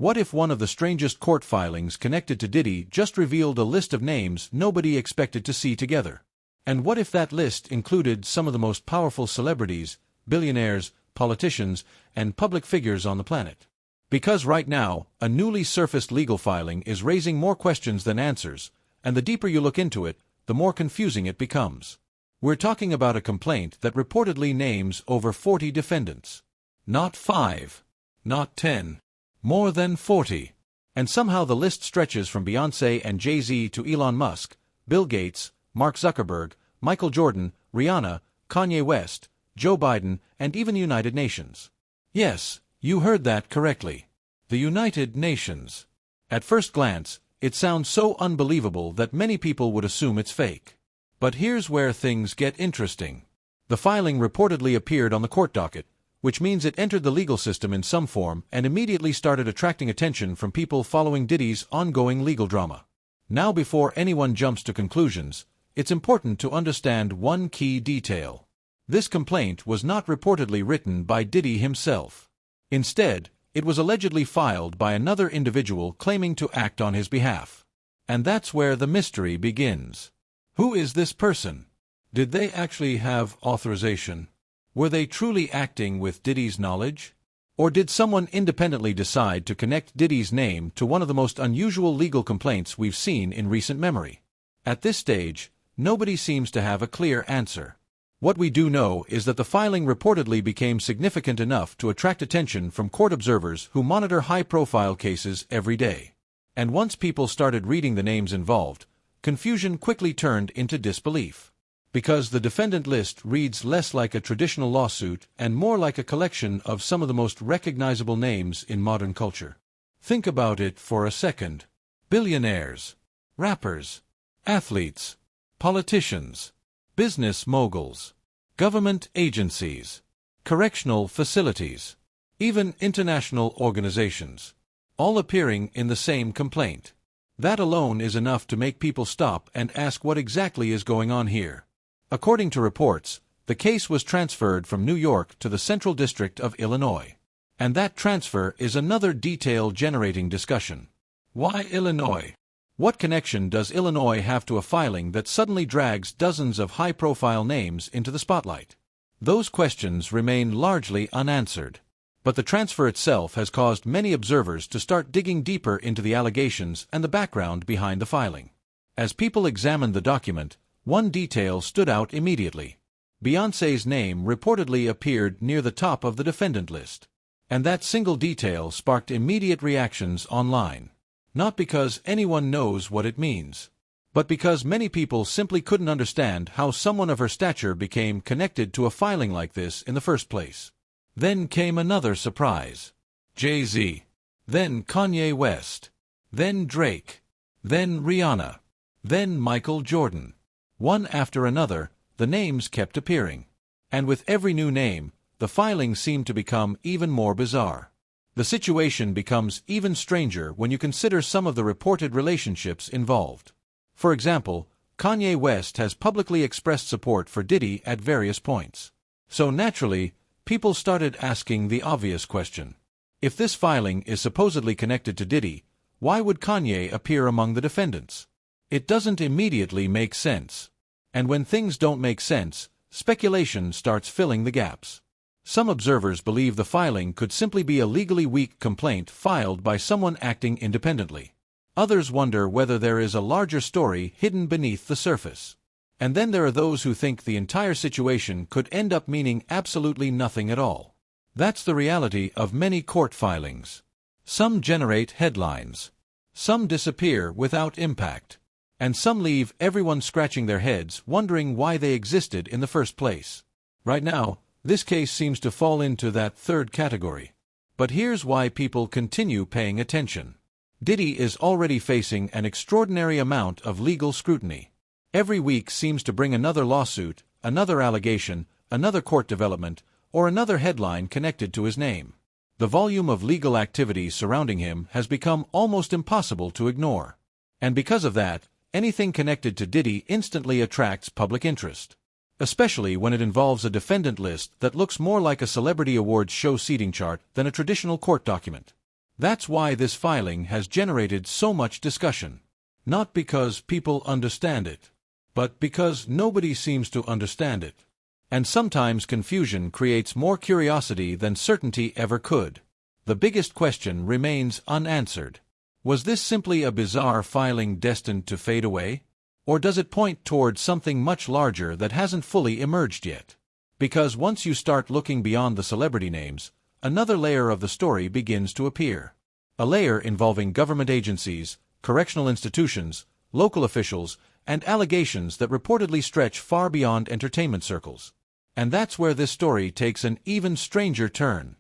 What if one of the strangest court filings connected to Diddy just revealed a list of names nobody expected to see together? And what if that list included some of the most powerful celebrities, billionaires, politicians, and public figures on the planet? Because right now, a newly surfaced legal filing is raising more questions than answers, and the deeper you look into it, the more confusing it becomes. We're talking about a complaint that reportedly names over 40 defendants. Not 5. Not 10. More than 40. And somehow the list stretches from Beyoncé and Jay-Z to Elon Musk, Bill Gates, Mark Zuckerberg, Michael Jordan, Rihanna, Kanye West, Joe Biden, and even the United Nations. Yes, you heard that correctly. The United Nations. At first glance, it sounds so unbelievable that many people would assume it's fake. But here's where things get interesting. The filing reportedly appeared on the court docket, which means it entered the legal system in some form and immediately started attracting attention from people following Diddy's ongoing legal drama. Now, before anyone jumps to conclusions, it's important to understand one key detail. This complaint was not reportedly written by Diddy himself. Instead, it was allegedly filed by another individual claiming to act on his behalf. And that's where the mystery begins. Who is this person? Did they actually have authorization? Were they truly acting with Diddy's knowledge? Or did someone independently decide to connect Diddy's name to one of the most unusual legal complaints we've seen in recent memory? At this stage, nobody seems to have a clear answer. What we do know is that the filing reportedly became significant enough to attract attention from court observers who monitor high-profile cases every day. And once people started reading the names involved, confusion quickly turned into disbelief. Because the defendant list reads less like a traditional lawsuit and more like a collection of some of the most recognizable names in modern culture. Think about it for a second. Billionaires, rappers, athletes, politicians, business moguls, government agencies, correctional facilities, even international organizations, all appearing in the same complaint. That alone is enough to make people stop and ask what exactly is going on here. According to reports, the case was transferred from New York to the Central District of Illinois. And that transfer is another detail-generating discussion. Why Illinois? What connection does Illinois have to a filing that suddenly drags dozens of high-profile names into the spotlight? Those questions remain largely unanswered. But the transfer itself has caused many observers to start digging deeper into the allegations and the background behind the filing. As people examined the document, one detail stood out immediately. Beyoncé's name reportedly appeared near the top of the defendant list. And that single detail sparked immediate reactions online. Not because anyone knows what it means, but because many people simply couldn't understand how someone of her stature became connected to a filing like this in the first place. Then came another surprise. Jay-Z. Then Kanye West. Then Drake. Then Rihanna. Then Michael Jordan. One after another, the names kept appearing. And with every new name, the filing seemed to become even more bizarre. The situation becomes even stranger when you consider some of the reported relationships involved. For example, Kanye West has publicly expressed support for Diddy at various points. So naturally, people started asking the obvious question. If this filing is supposedly connected to Diddy, why would Kanye appear among the defendants? It doesn't immediately make sense. And when things don't make sense, speculation starts filling the gaps. Some observers believe the filing could simply be a legally weak complaint filed by someone acting independently. Others wonder whether there is a larger story hidden beneath the surface. And then there are those who think the entire situation could end up meaning absolutely nothing at all. That's the reality of many court filings. Some generate headlines. Some disappear without impact. And some leave everyone scratching their heads wondering why they existed in the first place. Right now, this case seems to fall into that third category. But here's why people continue paying attention. Diddy is already facing an extraordinary amount of legal scrutiny. Every week seems to bring another lawsuit, another allegation, another court development, or another headline connected to his name. The volume of legal activity surrounding him has become almost impossible to ignore. And because of that, anything connected to Diddy instantly attracts public interest. Especially when it involves a defendant list that looks more like a celebrity awards show seating chart than a traditional court document. That's why this filing has generated so much discussion. Not because people understand it, but because nobody seems to understand it. And sometimes confusion creates more curiosity than certainty ever could. The biggest question remains unanswered. Was this simply a bizarre filing destined to fade away? Or does it point toward something much larger that hasn't fully emerged yet? Because once you start looking beyond the celebrity names, another layer of the story begins to appear. A layer involving government agencies, correctional institutions, local officials, and allegations that reportedly stretch far beyond entertainment circles. And that's where this story takes an even stranger turn.